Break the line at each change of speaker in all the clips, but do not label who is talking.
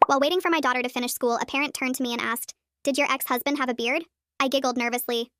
While waiting for my daughter to finish school, a parent turned to me and asked, "Did your ex-husband have a beard?" I giggled nervously.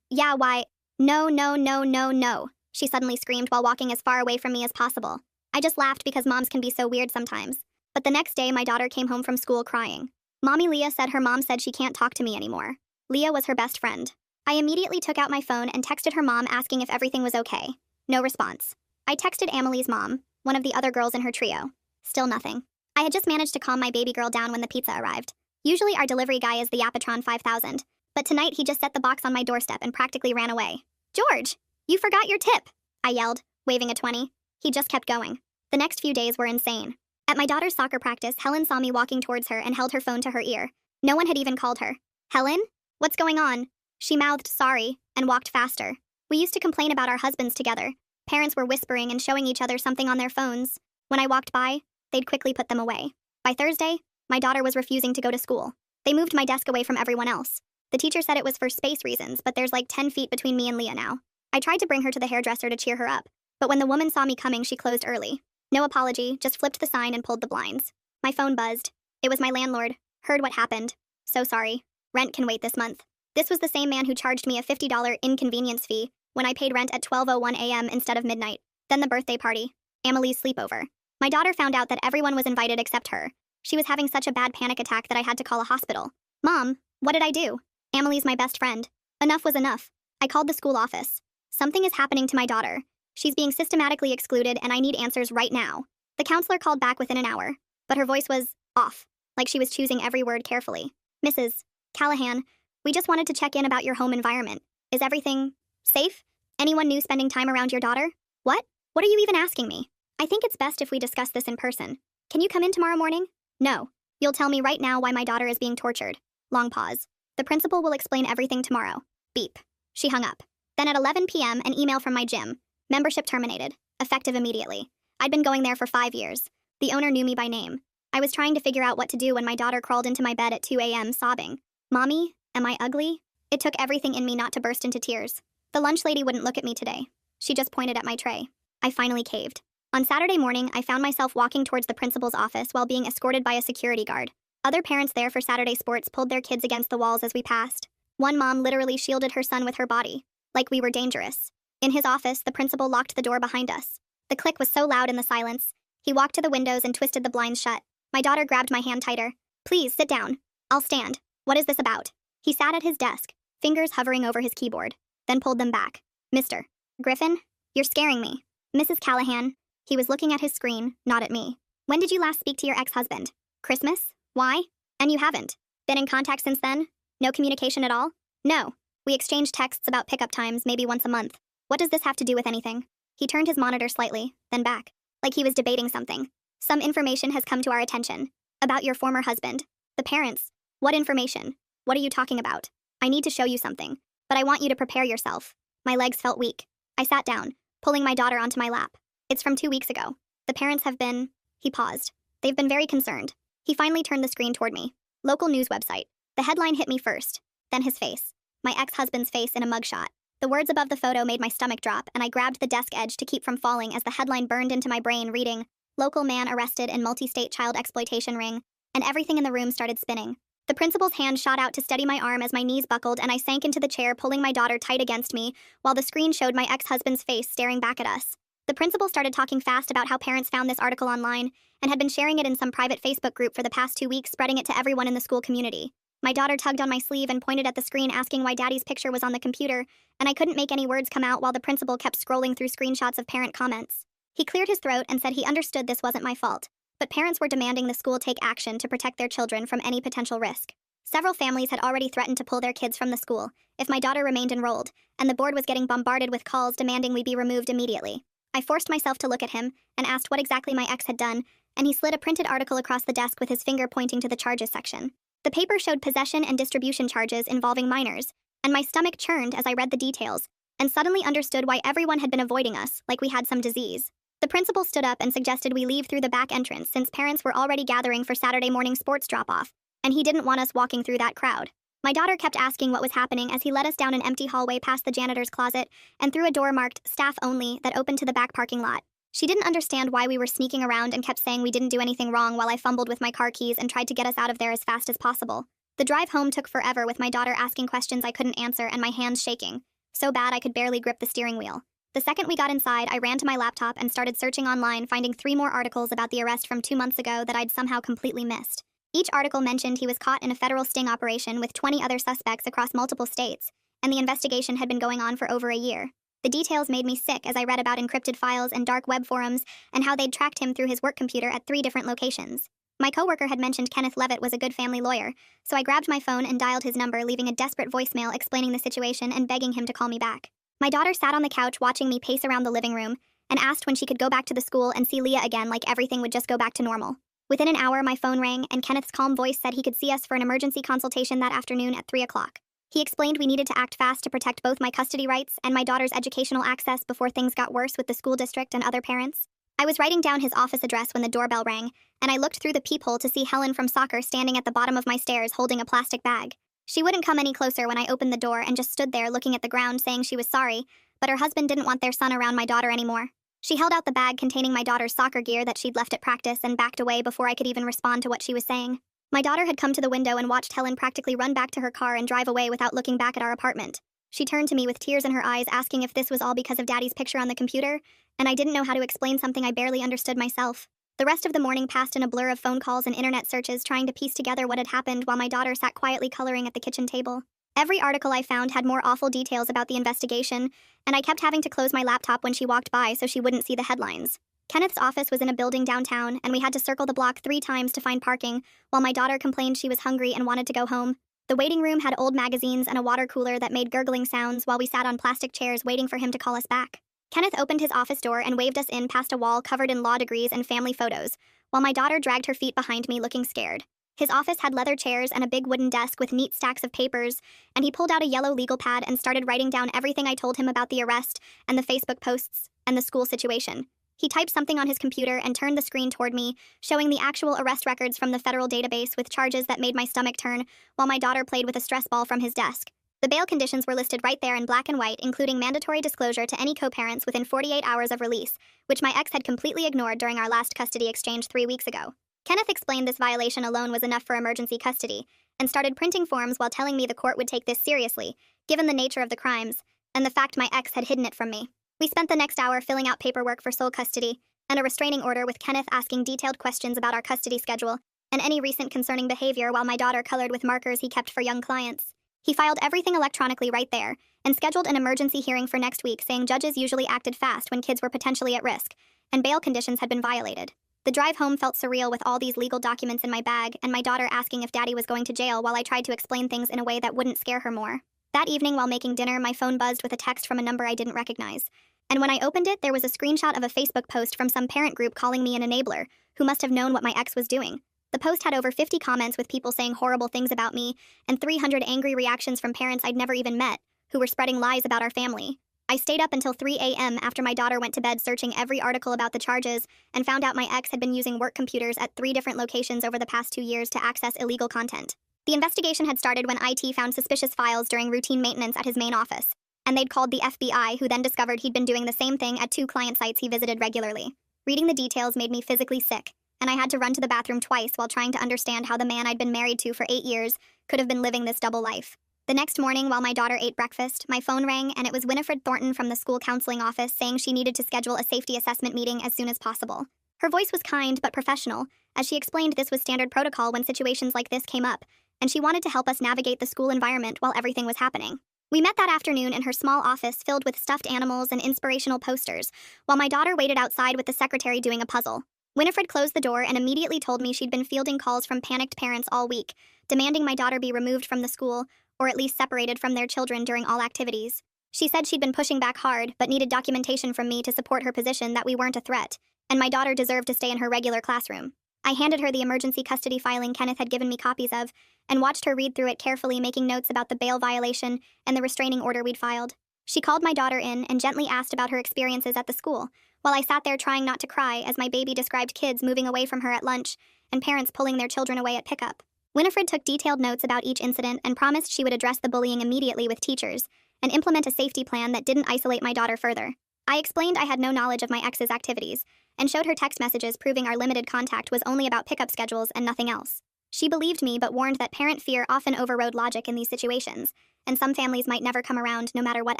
Yeah, why? No, no, no, no, no," she suddenly screamed while walking as far away from me as possible. I just laughed because moms can be so weird sometimes. But the next day, my daughter came home from school crying. Mommy Leah said her mom said she can't talk to me anymore. Leah was her best friend. I immediately took out my phone and texted her mom asking if everything was okay. No response. I texted Amelie's mom, one of the other girls in her trio. Still nothing. I had just managed to calm my baby girl down when the pizza arrived. Usually our delivery guy is the Yapatron 5000, but tonight he just set the box on my doorstep and practically ran away. "George, you forgot your tip," I yelled, waving a 20. He just kept going. The next few days were insane. At my daughter's soccer practice, Helen saw me walking towards her and held her phone to her ear. No one had even called her. "Helen? What's going on?" She mouthed sorry and walked faster. We used to complain about our husbands together. Parents were whispering and showing each other something on their phones. When I walked by, they'd quickly put them away. By Thursday, my daughter was refusing to go to school. They moved my desk away from everyone else. The teacher said it was for space reasons, but there's like 10 feet between me and Leah now. I tried to bring her to the hairdresser to cheer her up, but when the woman saw me coming, she closed early. No apology, just flipped the sign and pulled the blinds. My phone buzzed. It was my landlord. Heard what happened. So sorry. Rent can wait this month. This was the same man who charged me a $50 inconvenience fee when I paid rent at 12:01 a.m. instead of midnight. Then the birthday party. Amelie's sleepover. My daughter found out that everyone was invited except her. She was having such a bad panic attack that I had to call a hospital. "Mom, what did I do?" Amelie's my best friend. Enough was enough. I called the school office. "Something is happening to my daughter. She's being systematically excluded and I need answers right now." The counselor called back within an hour, but her voice was off, like she was choosing every word carefully. "Mrs. Callahan, we just wanted to check in about your home environment. Is everything safe? Anyone new spending time around your daughter?" "What? What are you even asking me? I think it's best if we discuss this in person. Can you come in tomorrow morning?" "No. You'll tell me right now why my daughter is being tortured." Long pause. "The principal will explain everything tomorrow." Beep. She hung up. Then at 11 p.m., an email from my gym. Membership terminated. Effective immediately. I'd been going there for 5 years. The owner knew me by name. I was trying to figure out what to do when my daughter crawled into my bed at 2 a.m. sobbing. "Mommy, am I ugly?" It took everything in me not to burst into tears. The lunch lady wouldn't look at me today. She just pointed at my tray. I finally caved. On Saturday morning, I found myself walking towards the principal's office while being escorted by a security guard. Other parents there for Saturday sports pulled their kids against the walls as we passed. One mom literally shielded her son with her body, like we were dangerous. In his office, the principal locked the door behind us. The click was so loud in the silence. He walked to the windows and twisted the blinds shut. My daughter grabbed my hand tighter. "Please, sit down. I'll stand. What is this about?" He sat at his desk, fingers hovering over his keyboard, then pulled them back. "Mr. Griffin, you're scaring me." "Mrs. Callahan." He was looking at his screen, not at me. "When did you last speak to your ex-husband?" "Christmas. Why? And you haven't? Been in contact since then? No communication at all?" "No. We exchanged texts about pickup times maybe once a month. What does this have to do with anything?" He turned his monitor slightly, then back, like he was debating something. "Some information has come to our attention. About your former husband. The parents. What information? What are you talking about? I need to show you something, but I want you to prepare yourself." My legs felt weak. I sat down, pulling my daughter onto my lap. "It's from 2 weeks ago. The parents have been..." He paused. "They've been very concerned." He finally turned the screen toward me. Local news website. The headline hit me first, then his face. My ex-husband's face in a mugshot. The words above the photo made my stomach drop, and I grabbed the desk edge to keep from falling as the headline burned into my brain reading, "Local man arrested in multi-state child exploitation ring," and everything in the room started spinning. The principal's hand shot out to steady my arm as my knees buckled and I sank into the chair, pulling my daughter tight against me, while the screen showed my ex-husband's face staring back at us. The principal started talking fast about how parents found this article online and had been sharing it in some private Facebook group for the past 2 weeks, spreading it to everyone in the school community. My daughter tugged on my sleeve and pointed at the screen asking why Daddy's picture was on the computer, and I couldn't make any words come out while the principal kept scrolling through screenshots of parent comments. He cleared his throat and said he understood this wasn't my fault, but parents were demanding the school take action to protect their children from any potential risk. Several families had already threatened to pull their kids from the school if my daughter remained enrolled, and the board was getting bombarded with calls demanding we be removed immediately. I forced myself to look at him and asked what exactly my ex had done, and he slid a printed article across the desk with his finger pointing to the charges section. The paper showed possession and distribution charges involving minors, and my stomach churned as I read the details, and suddenly understood why everyone had been avoiding us, like we had some disease. The principal stood up and suggested we leave through the back entrance since parents were already gathering for Saturday morning sports drop-off, and he didn't want us walking through that crowd. My daughter kept asking what was happening as he led us down an empty hallway past the janitor's closet and through a door marked "Staff Only" that opened to the back parking lot. She didn't understand why we were sneaking around and kept saying we didn't do anything wrong while I fumbled with my car keys and tried to get us out of there as fast as possible. The drive home took forever with my daughter asking questions I couldn't answer and my hands shaking, so bad I could barely grip the steering wheel. The second we got inside, I ran to my laptop and started searching online, finding 3 more articles about the arrest from 2 months ago that I'd somehow completely missed. Each article mentioned he was caught in a federal sting operation with 20 other suspects across multiple states, and the investigation had been going on for over a year. The details made me sick as I read about encrypted files and dark web forums and how they'd tracked him through his work computer at 3 different locations. My coworker had mentioned Kenneth Levitt was a good family lawyer, so I grabbed my phone and dialed his number, leaving a desperate voicemail explaining the situation and begging him to call me back. My daughter sat on the couch watching me pace around the living room and asked when she could go back to the school and see Leah again, like everything would just go back to normal. Within an hour, my phone rang and Kenneth's calm voice said he could see us for an emergency consultation that afternoon at 3 o'clock. He explained we needed to act fast to protect both my custody rights and my daughter's educational access before things got worse with the school district and other parents. I was writing down his office address when the doorbell rang, and I looked through the peephole to see Helen from soccer standing at the bottom of my stairs holding a plastic bag. She wouldn't come any closer when I opened the door and just stood there looking at the ground saying she was sorry, but her husband didn't want their son around my daughter anymore. She held out the bag containing my daughter's soccer gear that she'd left at practice and backed away before I could even respond to what she was saying. My daughter had come to the window and watched Helen practically run back to her car and drive away without looking back at our apartment. She turned to me with tears in her eyes, asking if this was all because of Daddy's picture on the computer, and I didn't know how to explain something I barely understood myself. The rest of the morning passed in a blur of phone calls and internet searches trying to piece together what had happened while my daughter sat quietly coloring at the kitchen table. Every article I found had more awful details about the investigation, and I kept having to close my laptop when she walked by so she wouldn't see the headlines. Kenneth's office was in a building downtown, and we had to circle the block 3 times to find parking, while my daughter complained she was hungry and wanted to go home. The waiting room had old magazines and a water cooler that made gurgling sounds while we sat on plastic chairs waiting for him to call us back. Kenneth opened his office door and waved us in past a wall covered in law degrees and family photos, while my daughter dragged her feet behind me looking scared. His office had leather chairs and a big wooden desk with neat stacks of papers, and he pulled out a yellow legal pad and started writing down everything I told him about the arrest and the Facebook posts and the school situation. He typed something on his computer and turned the screen toward me, showing the actual arrest records from the federal database with charges that made my stomach turn, while my daughter played with a stress ball from his desk. The bail conditions were listed right there in black and white, including mandatory disclosure to any co-parents within 48 hours of release, which my ex had completely ignored during our last custody exchange 3 weeks ago. Kenneth explained this violation alone was enough for emergency custody, and started printing forms while telling me the court would take this seriously, given the nature of the crimes, and the fact my ex had hidden it from me. We spent the next hour filling out paperwork for sole custody, and a restraining order with Kenneth asking detailed questions about our custody schedule, and any recent concerning behavior while my daughter colored with markers he kept for young clients. He filed everything electronically right there, and scheduled an emergency hearing for next week, saying judges usually acted fast when kids were potentially at risk, and bail conditions had been violated. The drive home felt surreal with all these legal documents in my bag, and my daughter asking if Daddy was going to jail while I tried to explain things in a way that wouldn't scare her more. That evening while making dinner, my phone buzzed with a text from a number I didn't recognize. And when I opened it, there was a screenshot of a Facebook post from some parent group calling me an enabler, who must have known what my ex was doing. The post had over 50 comments with people saying horrible things about me, and 300 angry reactions from parents I'd never even met, who were spreading lies about our family. I stayed up until 3 a.m. after my daughter went to bed searching every article about the charges, and found out my ex had been using work computers at 3 different locations over the past 2 years to access illegal content. The investigation had started when IT found suspicious files during routine maintenance at his main office, and they'd called the FBI, who then discovered he'd been doing the same thing at 2 client sites he visited regularly. Reading the details made me physically sick, and I had to run to the bathroom twice while trying to understand how the man I'd been married to for 8 years could have been living this double life. The next morning, while my daughter ate breakfast, my phone rang, and it was Winifred Thornton from the school counseling office saying she needed to schedule a safety assessment meeting as soon as possible. Her voice was kind but professional, as she explained this was standard protocol when situations like this came up, and she wanted to help us navigate the school environment while everything was happening. We met that afternoon in her small office filled with stuffed animals and inspirational posters, while my daughter waited outside with the secretary doing a puzzle. Winifred closed the door and immediately told me she'd been fielding calls from panicked parents all week, demanding my daughter be removed from the school, or at least separated from their children during all activities. She said she'd been pushing back hard, but needed documentation from me to support her position that we weren't a threat, and my daughter deserved to stay in her regular classroom. I handed her the emergency custody filing Kenneth had given me copies of, and watched her read through it carefully, making notes about the bail violation and the restraining order we'd filed. She called my daughter in and gently asked about her experiences at the school, while I sat there trying not to cry as my baby described kids moving away from her at lunch and parents pulling their children away at pickup. Winifred took detailed notes about each incident and promised she would address the bullying immediately with teachers and implement a safety plan that didn't isolate my daughter further. I explained I had no knowledge of my ex's activities, and showed her text messages proving our limited contact was only about pickup schedules and nothing else. She believed me but warned that parent fear often overrode logic in these situations, and some families might never come around no matter what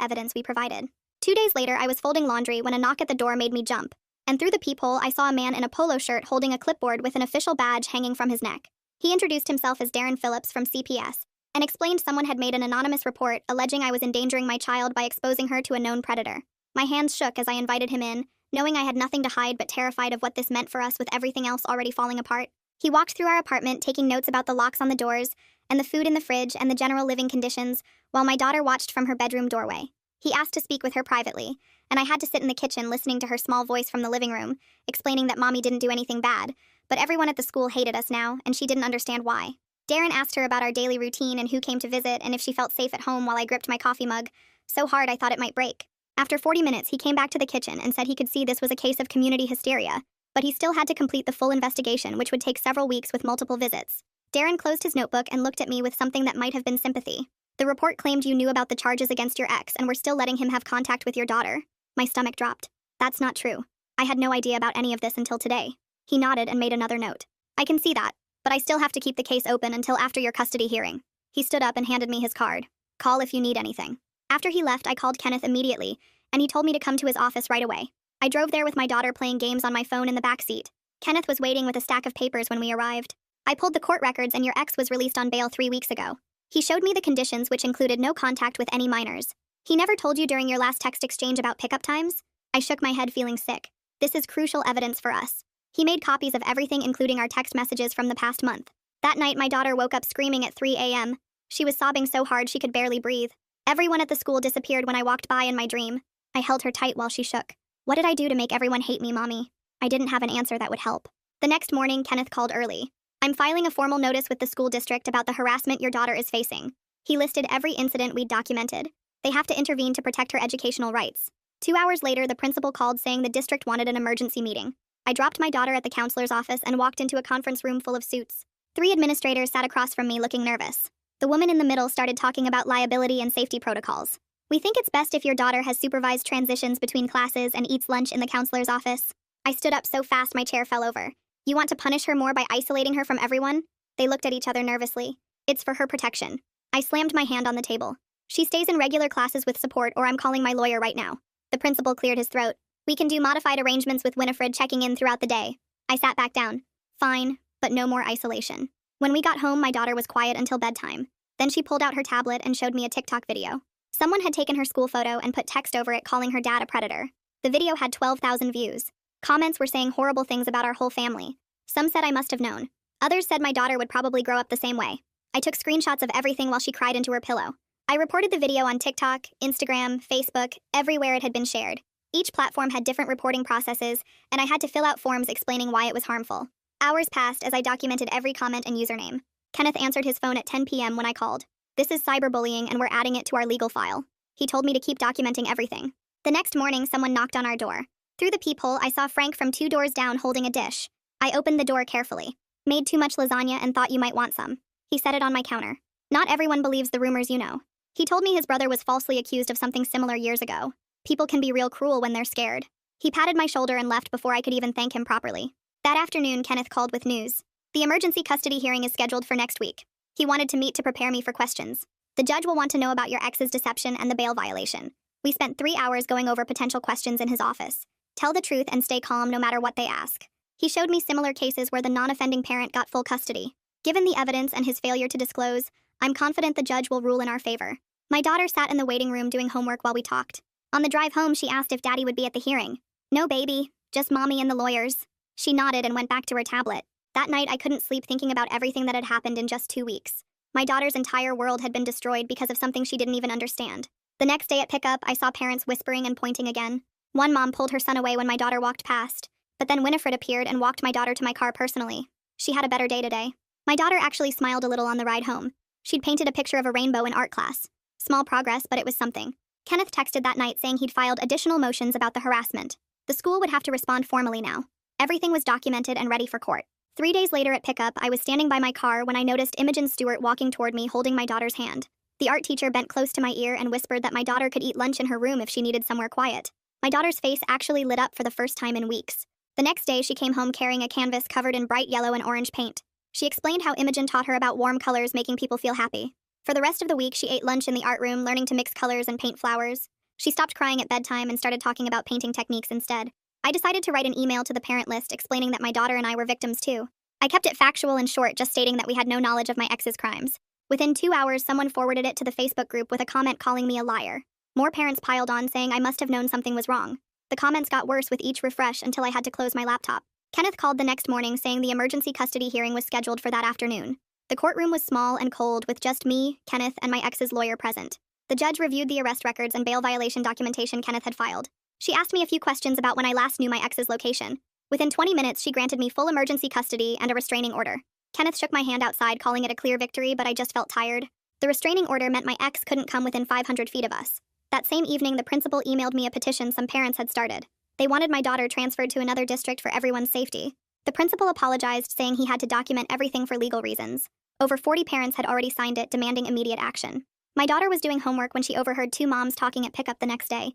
evidence we provided. 2 days later, I was folding laundry when a knock at the door made me jump, and through the peephole I saw a man in a polo shirt holding a clipboard with an official badge hanging from his neck. He introduced himself as Darren Phillips from CPS, and explained someone had made an anonymous report alleging I was endangering my child by exposing her to a known predator. My hands shook as I invited him in, knowing I had nothing to hide but terrified of what this meant for us with everything else already falling apart. He walked through our apartment, taking notes about the locks on the doors, and the food in the fridge and the general living conditions, while my daughter watched from her bedroom doorway. He asked to speak with her privately, and I had to sit in the kitchen listening to her small voice from the living room, explaining that Mommy didn't do anything bad, but everyone at the school hated us now, and she didn't understand why. Darren asked her about our daily routine and who came to visit and if she felt safe at home while I gripped my coffee mug, so hard I thought it might break. After 40 minutes, he came back to the kitchen and said he could see this was a case of community hysteria, but he still had to complete the full investigation, which would take several weeks with multiple visits. Darren closed his notebook and looked at me with something that might have been sympathy. The report claimed you knew about the charges against your ex and were still letting him have contact with your daughter. My stomach dropped. That's not true. I had no idea about any of this until today. He nodded and made another note. I can see that, but I still have to keep the case open until after your custody hearing. He stood up and handed me his card. Call if you need anything. After he left, I called Kenneth immediately, and he told me to come to his office right away. I drove there with my daughter playing games on my phone in the back seat. Kenneth was waiting with a stack of papers when we arrived. I pulled the court records and your ex was released on bail 3 weeks ago. He showed me the conditions, which included no contact with any minors. He never told you during your last text exchange about pickup times? I shook my head, feeling sick. This is crucial evidence for us. He made copies of everything, including our text messages from the past month. That night, my daughter woke up screaming at 3 a.m. She was sobbing so hard she could barely breathe. Everyone at the school disappeared when I walked by in my dream. I held her tight while she shook. What did I do to make everyone hate me, Mommy? I didn't have an answer that would help. The next morning, Kenneth called early. I'm filing a formal notice with the school district about the harassment your daughter is facing. He listed every incident we'd documented. They have to intervene to protect her educational rights. 2 hours later, the principal called saying the district wanted an emergency meeting. I dropped my daughter at the counselor's office and walked into a conference room full of suits. 3 administrators sat across from me looking nervous. The woman in the middle started talking about liability and safety protocols. We think it's best if your daughter has supervised transitions between classes and eats lunch in the counselor's office. I stood up so fast my chair fell over. You want to punish her more by isolating her from everyone? They looked at each other nervously. It's for her protection. I slammed my hand on the table. She stays in regular classes with support, or I'm calling my lawyer right now. The principal cleared his throat. We can do modified arrangements with Winifred checking in throughout the day. I sat back down. Fine, but no more isolation. When we got home, my daughter was quiet until bedtime. Then she pulled out her tablet and showed me a TikTok video. Someone had taken her school photo and put text over it calling her dad a predator. The video had 12,000 views. Comments were saying horrible things about our whole family. Some said I must have known. Others said my daughter would probably grow up the same way. I took screenshots of everything while she cried into her pillow. I reported the video on TikTok, Instagram, Facebook, everywhere it had been shared. Each platform had different reporting processes, and I had to fill out forms explaining why it was harmful. Hours passed as I documented every comment and username. Kenneth answered his phone at 10 p.m. when I called. This is cyberbullying and we're adding it to our legal file. He told me to keep documenting everything. The next morning, someone knocked on our door. Through the peephole, I saw Frank from 2 doors down holding a dish. I opened the door carefully. Made too much lasagna and thought you might want some. He set it on my counter. Not everyone believes the rumors, you know. He told me his brother was falsely accused of something similar years ago. People can be real cruel when they're scared. He patted my shoulder and left before I could even thank him properly. That afternoon, Kenneth called with news. The emergency custody hearing is scheduled for next week. He wanted to meet to prepare me for questions. The judge will want to know about your ex's deception and the bail violation. We spent 3 hours going over potential questions in his office. Tell the truth and stay calm no matter what they ask. He showed me similar cases where the non-offending parent got full custody. Given the evidence and his failure to disclose, I'm confident the judge will rule in our favor. My daughter sat in the waiting room doing homework while we talked. On the drive home, she asked if Daddy would be at the hearing. No, baby, just Mommy and the lawyers. She nodded and went back to her tablet. That night, I couldn't sleep thinking about everything that had happened in just 2 weeks. My daughter's entire world had been destroyed because of something she didn't even understand. The next day at pickup, I saw parents whispering and pointing again. One mom pulled her son away when my daughter walked past, but then Winifred appeared and walked my daughter to my car personally. She had a better day today. My daughter actually smiled a little on the ride home. She'd painted a picture of a rainbow in art class. Small progress, but it was something. Kenneth texted that night saying he'd filed additional motions about the harassment. The school would have to respond formally now. Everything was documented and ready for court. 3 days later at pickup, I was standing by my car when I noticed Imogen Stewart walking toward me holding my daughter's hand. The art teacher bent close to my ear and whispered that my daughter could eat lunch in her room if she needed somewhere quiet. My daughter's face actually lit up for the first time in weeks. The next day, she came home carrying a canvas covered in bright yellow and orange paint. She explained how Imogen taught her about warm colors making people feel happy. For the rest of the week, she ate lunch in the art room, learning to mix colors and paint flowers. She stopped crying at bedtime and started talking about painting techniques instead. I decided to write an email to the parent list explaining that my daughter and I were victims too. I kept it factual and short, just stating that we had no knowledge of my ex's crimes. Within 2 hours, someone forwarded it to the Facebook group with a comment calling me a liar. More parents piled on, saying I must have known something was wrong. The comments got worse with each refresh until I had to close my laptop. Kenneth called the next morning saying the emergency custody hearing was scheduled for that afternoon. The courtroom was small and cold with just me, Kenneth, and my ex's lawyer present. The judge reviewed the arrest records and bail violation documentation Kenneth had filed. She asked me a few questions about when I last knew my ex's location. Within 20 minutes, she granted me full emergency custody and a restraining order. Kenneth shook my hand outside, calling it a clear victory, but I just felt tired. The restraining order meant my ex couldn't come within 500 feet of us. That same evening, the principal emailed me a petition some parents had started. They wanted my daughter transferred to another district for everyone's safety. The principal apologized, saying he had to document everything for legal reasons. Over 40 parents had already signed it, demanding immediate action. My daughter was doing homework when she overheard 2 moms talking at pickup the next day.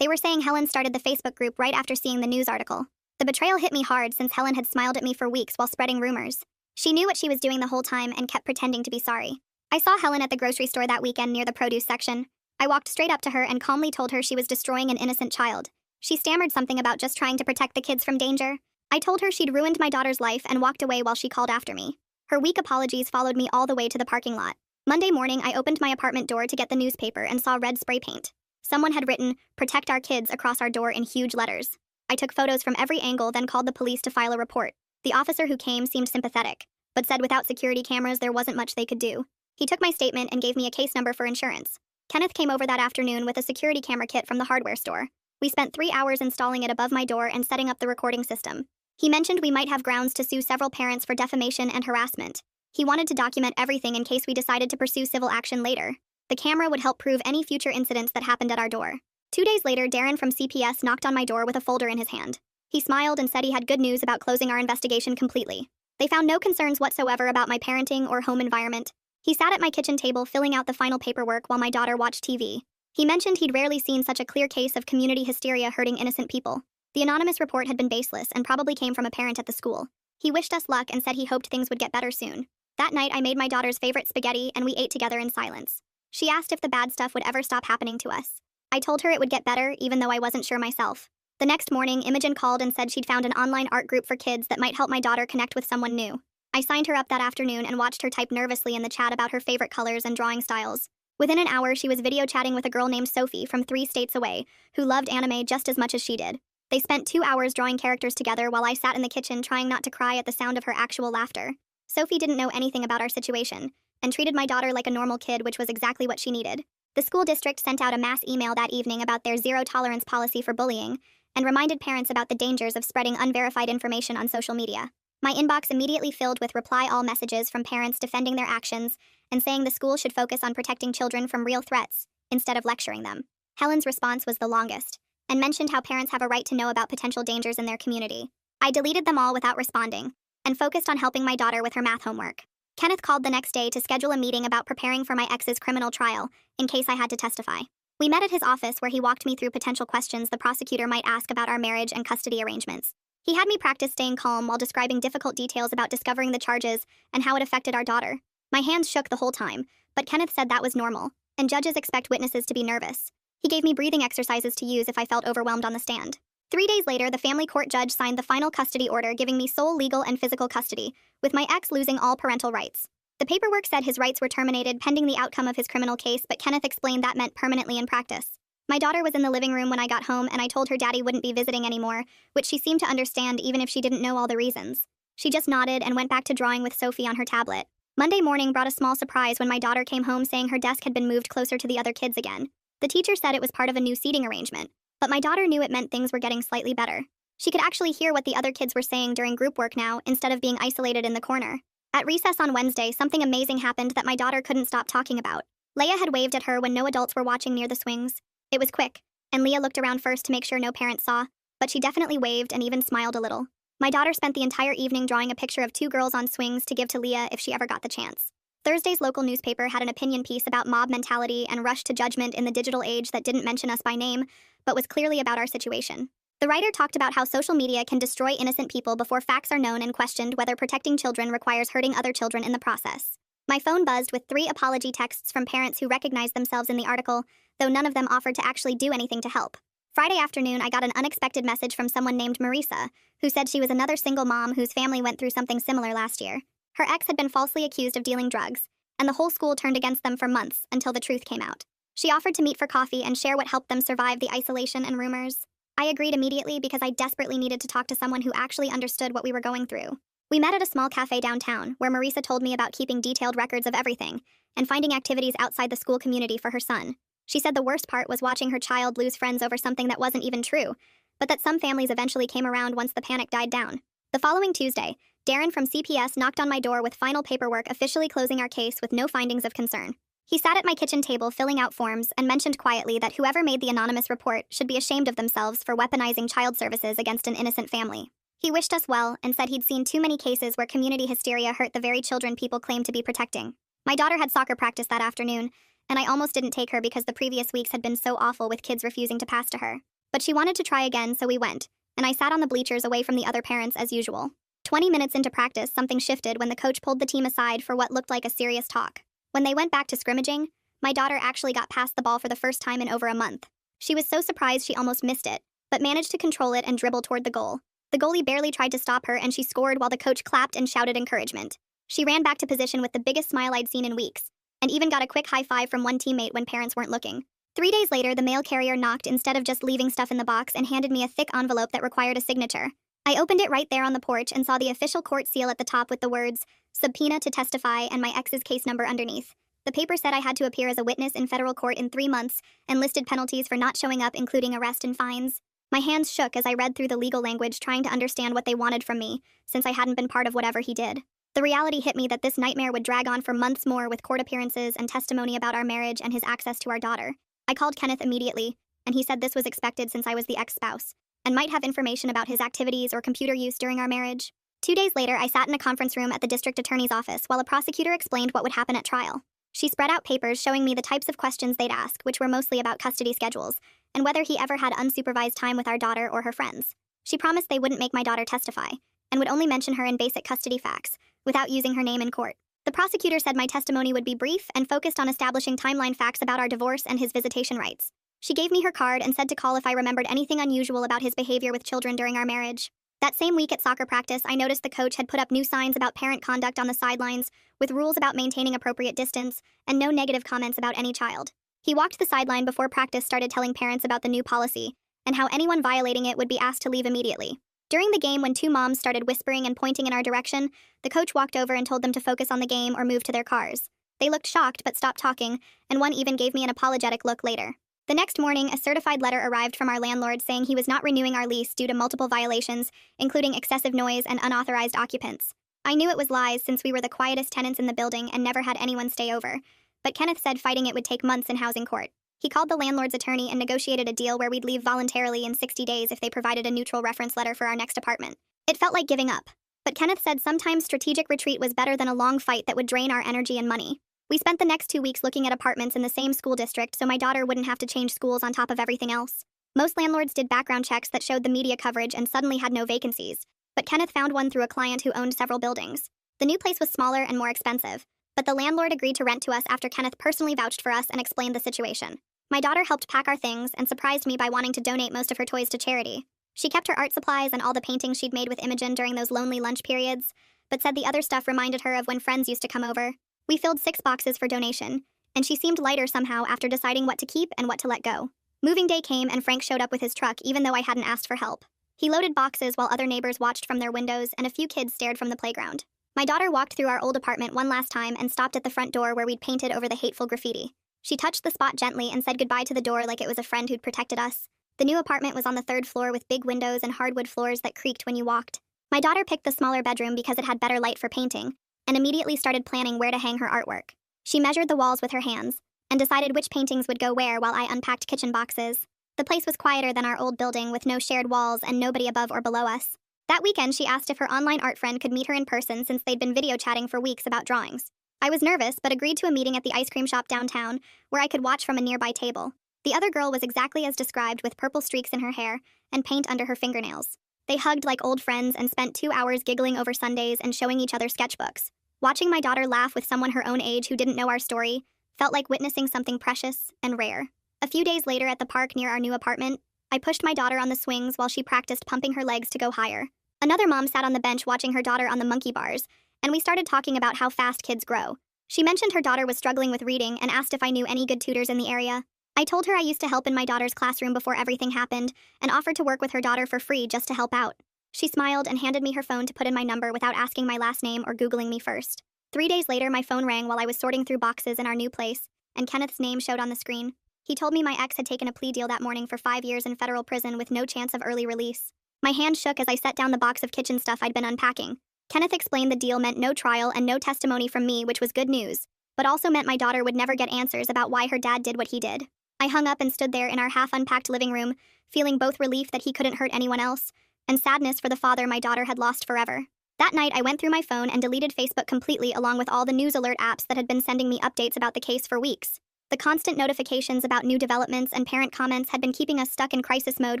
They were saying Helen started the Facebook group right after seeing the news article. The betrayal hit me hard since Helen had smiled at me for weeks while spreading rumors. She knew what she was doing the whole time and kept pretending to be sorry. I saw Helen at the grocery store that weekend near the produce section. I walked straight up to her and calmly told her she was destroying an innocent child. She stammered something about just trying to protect the kids from danger. I told her she'd ruined my daughter's life and walked away while she called after me. Her weak apologies followed me all the way to the parking lot. Monday morning, I opened my apartment door to get the newspaper and saw red spray paint. Someone had written, "Protect our kids," across our door in huge letters. I took photos from every angle, then called the police to file a report. The officer who came seemed sympathetic, but said without security cameras there wasn't much they could do. He took my statement and gave me a case number for insurance. Kenneth came over that afternoon with a security camera kit from the hardware store. We spent 3 hours installing it above my door and setting up the recording system. He mentioned we might have grounds to sue several parents for defamation and harassment. He wanted to document everything in case we decided to pursue civil action later. The camera would help prove any future incidents that happened at our door. 2 days later, Darren from CPS knocked on my door with a folder in his hand. He smiled and said he had good news about closing our investigation completely. They found no concerns whatsoever about my parenting or home environment. He sat at my kitchen table filling out the final paperwork while my daughter watched TV. He mentioned he'd rarely seen such a clear case of community hysteria hurting innocent people. The anonymous report had been baseless and probably came from a parent at the school. He wished us luck and said he hoped things would get better soon. That night, I made my daughter's favorite spaghetti and we ate together in silence. She asked if the bad stuff would ever stop happening to us. I told her it would get better, even though I wasn't sure myself. The next morning, Imogen called and said she'd found an online art group for kids that might help my daughter connect with someone new. I signed her up that afternoon and watched her type nervously in the chat about her favorite colors and drawing styles. Within an hour, she was video chatting with a girl named Sophie from 3 states away, who loved anime just as much as she did. They spent 2 hours drawing characters together while I sat in the kitchen trying not to cry at the sound of her actual laughter. Sophie didn't know anything about our situation, and treated my daughter like a normal kid, which was exactly what she needed. The school district sent out a mass email that evening about their zero-tolerance policy for bullying, and reminded parents about the dangers of spreading unverified information on social media. My inbox immediately filled with reply-all messages from parents defending their actions and saying the school should focus on protecting children from real threats instead of lecturing them. Helen's response was the longest, and mentioned how parents have a right to know about potential dangers in their community. I deleted them all without responding, and focused on helping my daughter with her math homework. Kenneth called the next day to schedule a meeting about preparing for my ex's criminal trial, in case I had to testify. We met at his office where he walked me through potential questions the prosecutor might ask about our marriage and custody arrangements. He had me practice staying calm while describing difficult details about discovering the charges and how it affected our daughter. My hands shook the whole time, but Kenneth said that was normal, and judges expect witnesses to be nervous. He gave me breathing exercises to use if I felt overwhelmed on the stand. 3 days later, the family court judge signed the final custody order giving me sole legal and physical custody, with my ex losing all parental rights. The paperwork said his rights were terminated pending the outcome of his criminal case, but Kenneth explained that meant permanently in practice. My daughter was in the living room when I got home, and I told her daddy wouldn't be visiting anymore, which she seemed to understand even if she didn't know all the reasons. She just nodded and went back to drawing with Sophie on her tablet. Monday morning brought a small surprise when my daughter came home saying her desk had been moved closer to the other kids again. The teacher said it was part of a new seating arrangement, but my daughter knew it meant things were getting slightly better. She could actually hear what the other kids were saying during group work now, instead of being isolated in the corner. At recess on Wednesday, something amazing happened that my daughter couldn't stop talking about. Leia had waved at her when no adults were watching near the swings. It was quick, and Leah looked around first to make sure no parents saw, but she definitely waved and even smiled a little. My daughter spent the entire evening drawing a picture of 2 girls on swings to give to Leah if she ever got the chance. Thursday's local newspaper had an opinion piece about mob mentality and rush to judgment in the digital age that didn't mention us by name, but was clearly about our situation. The writer talked about how social media can destroy innocent people before facts are known and questioned whether protecting children requires hurting other children in the process. My phone buzzed with 3 apology texts from parents who recognized themselves in the article, though none of them offered to actually do anything to help. Friday afternoon, I got an unexpected message from someone named Marisa, who said she was another single mom whose family went through something similar last year. Her ex had been falsely accused of dealing drugs, and the whole school turned against them for months until the truth came out. She offered to meet for coffee and share what helped them survive the isolation and rumors. I agreed immediately because I desperately needed to talk to someone who actually understood what we were going through. We met at a small cafe downtown, where Marisa told me about keeping detailed records of everything and finding activities outside the school community for her son. She said the worst part was watching her child lose friends over something that wasn't even true, but that some families eventually came around once the panic died down. The following Tuesday, Darren from CPS knocked on my door with final paperwork officially closing our case with no findings of concern. He sat at my kitchen table filling out forms and mentioned quietly that whoever made the anonymous report should be ashamed of themselves for weaponizing child services against an innocent family. He wished us well and said he'd seen too many cases where community hysteria hurt the very children people claim to be protecting. My daughter had soccer practice that afternoon, and I almost didn't take her because the previous weeks had been so awful with kids refusing to pass to her. But she wanted to try again, so we went, and I sat on the bleachers away from the other parents as usual. 20 minutes into practice, something shifted when the coach pulled the team aside for what looked like a serious talk. When they went back to scrimmaging, my daughter actually got past the ball for the first time in over a month. She was so surprised she almost missed it, but managed to control it and dribble toward the goal. The goalie barely tried to stop her, and she scored while the coach clapped and shouted encouragement. She ran back to position with the biggest smile I'd seen in weeks, and even got a quick high five from one teammate when parents weren't looking. 3 days later, the mail carrier knocked instead of just leaving stuff in the box and handed me a thick envelope that required a signature. I opened it right there on the porch and saw the official court seal at the top with the words, "Subpoena to testify," and my ex's case number underneath. The paper said I had to appear as a witness in federal court in 3 months and listed penalties for not showing up, including arrest and fines. My hands shook as I read through the legal language, trying to understand what they wanted from me, since I hadn't been part of whatever he did. The reality hit me that this nightmare would drag on for months more with court appearances and testimony about our marriage and his access to our daughter. I called Kenneth immediately, and he said this was expected since I was the ex-spouse, and might have information about his activities or computer use during our marriage. 2 days later, I sat in a conference room at the district attorney's office while a prosecutor explained what would happen at trial. She spread out papers showing me the types of questions they'd ask, which were mostly about custody schedules, and whether he ever had unsupervised time with our daughter or her friends. She promised they wouldn't make my daughter testify, and would only mention her in basic custody facts, without using her name in court. The prosecutor said my testimony would be brief and focused on establishing timeline facts about our divorce and his visitation rights. She gave me her card and said to call if I remembered anything unusual about his behavior with children during our marriage. That same week at soccer practice, I noticed the coach had put up new signs about parent conduct on the sidelines, with rules about maintaining appropriate distance, and no negative comments about any child. He walked the sideline before practice started telling parents about the new policy, and how anyone violating it would be asked to leave immediately. During the game, when 2 moms started whispering and pointing in our direction, the coach walked over and told them to focus on the game or move to their cars. They looked shocked but stopped talking, and one even gave me an apologetic look later. The next morning, a certified letter arrived from our landlord saying he was not renewing our lease due to multiple violations, including excessive noise and unauthorized occupants. I knew it was lies since we were the quietest tenants in the building and never had anyone stay over, but Kenneth said fighting it would take months in housing court. He called the landlord's attorney and negotiated a deal where we'd leave voluntarily in 60 days if they provided a neutral reference letter for our next apartment. It felt like giving up, but Kenneth said sometimes strategic retreat was better than a long fight that would drain our energy and money. We spent the next 2 weeks looking at apartments in the same school district so my daughter wouldn't have to change schools on top of everything else. Most landlords did background checks that showed the media coverage and suddenly had no vacancies, but Kenneth found one through a client who owned several buildings. The new place was smaller and more expensive, but the landlord agreed to rent to us after Kenneth personally vouched for us and explained the situation. My daughter helped pack our things and surprised me by wanting to donate most of her toys to charity. She kept her art supplies and all the paintings she'd made with Imogen during those lonely lunch periods, but said the other stuff reminded her of when friends used to come over. We filled 6 boxes for donation, and she seemed lighter somehow after deciding what to keep and what to let go. Moving day came and Frank showed up with his truck even though I hadn't asked for help. He loaded boxes while other neighbors watched from their windows and a few kids stared from the playground. My daughter walked through our old apartment one last time and stopped at the front door where we'd painted over the hateful graffiti. She touched the spot gently and said goodbye to the door like it was a friend who'd protected us. The new apartment was on the 3rd floor with big windows and hardwood floors that creaked when you walked. My daughter picked the smaller bedroom because it had better light for painting, and immediately started planning where to hang her artwork. She measured the walls with her hands, and decided which paintings would go where while I unpacked kitchen boxes. The place was quieter than our old building with no shared walls and nobody above or below us. That weekend, she asked if her online art friend could meet her in person since they'd been video chatting for weeks about drawings. I was nervous, but agreed to a meeting at the ice cream shop downtown, where I could watch from a nearby table. The other girl was exactly as described, with purple streaks in her hair and paint under her fingernails. They hugged like old friends and spent 2 hours giggling over sundaes and showing each other sketchbooks. Watching my daughter laugh with someone her own age who didn't know our story felt like witnessing something precious and rare. A few days later at the park near our new apartment, I pushed my daughter on the swings while she practiced pumping her legs to go higher. Another mom sat on the bench watching her daughter on the monkey bars, and we started talking about how fast kids grow. She mentioned her daughter was struggling with reading and asked if I knew any good tutors in the area. I told her I used to help in my daughter's classroom before everything happened and offered to work with her daughter for free just to help out. She smiled and handed me her phone to put in my number without asking my last name or Googling me first. 3 days later, my phone rang while I was sorting through boxes in our new place, and Kenneth's name showed on the screen. He told me my ex had taken a plea deal that morning for 5 years in federal prison with no chance of early release. My hand shook as I set down the box of kitchen stuff I'd been unpacking. Kenneth explained the deal meant no trial and no testimony from me, which was good news, but also meant my daughter would never get answers about why her dad did what he did. I hung up and stood there in our half-unpacked living room, feeling both relief that he couldn't hurt anyone else, and sadness for the father my daughter had lost forever. That night, I went through my phone and deleted Facebook completely, along with all the news alert apps that had been sending me updates about the case for weeks. The constant notifications about new developments and parent comments had been keeping us stuck in crisis mode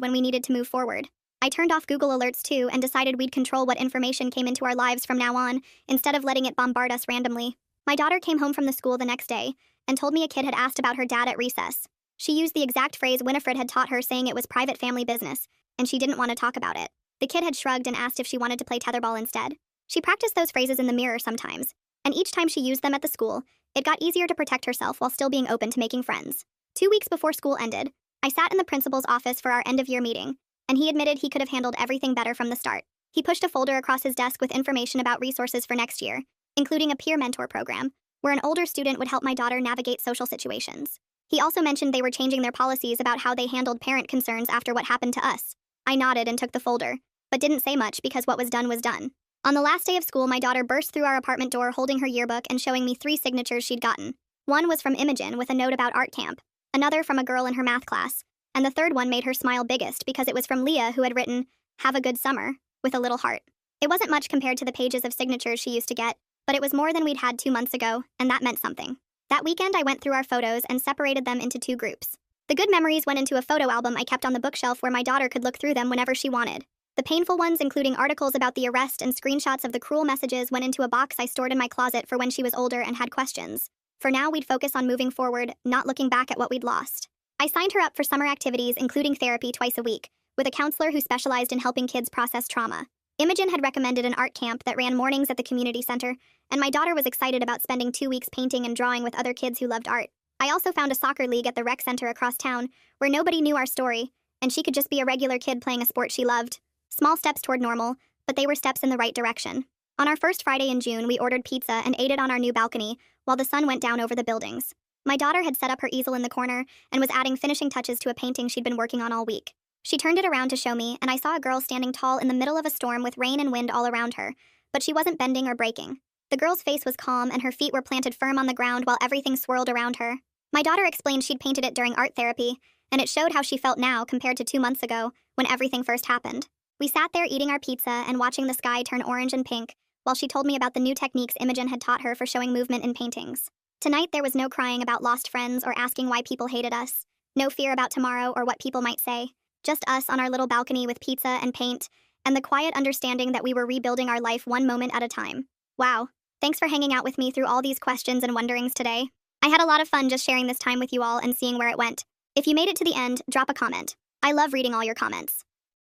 when we needed to move forward. I turned off Google Alerts too and decided we'd control what information came into our lives from now on, instead of letting it bombard us randomly. My daughter came home from the school the next day and told me a kid had asked about her dad at recess. She used the exact phrase Winifred had taught her, saying it was private family business, and she didn't want to talk about it. The kid had shrugged and asked if she wanted to play tetherball instead. She practiced those phrases in the mirror sometimes, and each time she used them at the school, it got easier to protect herself while still being open to making friends. 2 weeks before school ended, I sat in the principal's office for our end-of-year meeting, and he admitted he could have handled everything better from the start. He pushed a folder across his desk with information about resources for next year, including a peer mentor program, where an older student would help my daughter navigate social situations. He also mentioned they were changing their policies about how they handled parent concerns after what happened to us. I nodded and took the folder, but didn't say much because what was done was done. On the last day of school, my daughter burst through our apartment door holding her yearbook and showing me 3 signatures she'd gotten. One was from Imogen with a note about art camp, another from a girl in her math class, and the third one made her smile biggest because it was from Leah, who had written, "Have a good summer," with a little heart. It wasn't much compared to the pages of signatures she used to get, but it was more than we'd had 2 months ago, and that meant something. That weekend, I went through our photos and separated them into 2 groups. The good memories went into a photo album I kept on the bookshelf where my daughter could look through them whenever she wanted. The painful ones, including articles about the arrest and screenshots of the cruel messages, went into a box I stored in my closet for when she was older and had questions. For now, we'd focus on moving forward, not looking back at what we'd lost. I signed her up for summer activities, including therapy twice a week, with a counselor who specialized in helping kids process trauma. Imogen had recommended an art camp that ran mornings at the community center, and my daughter was excited about spending 2 weeks painting and drawing with other kids who loved art. I also found a soccer league at the rec center across town, where nobody knew our story, and she could just be a regular kid playing a sport she loved. Small steps toward normal, but they were steps in the right direction. On our first Friday in June, we ordered pizza and ate it on our new balcony while the sun went down over the buildings. My daughter had set up her easel in the corner and was adding finishing touches to a painting she'd been working on all week. She turned it around to show me, and I saw a girl standing tall in the middle of a storm with rain and wind all around her, but she wasn't bending or breaking. The girl's face was calm and her feet were planted firm on the ground while everything swirled around her. My daughter explained she'd painted it during art therapy, and it showed how she felt now compared to 2 months ago, when everything first happened. We sat there eating our pizza and watching the sky turn orange and pink, while she told me about the new techniques Imogen had taught her for showing movement in paintings. Tonight, there was no crying about lost friends or asking why people hated us. No fear about tomorrow or what people might say. Just us on our little balcony with pizza and paint, and the quiet understanding that we were rebuilding our life one moment at a time. Wow. Thanks for hanging out with me through all these questions and wonderings today. I had a lot of fun just sharing this time with you all and seeing where it went. If you made it to the end, drop a comment. I love reading all your comments.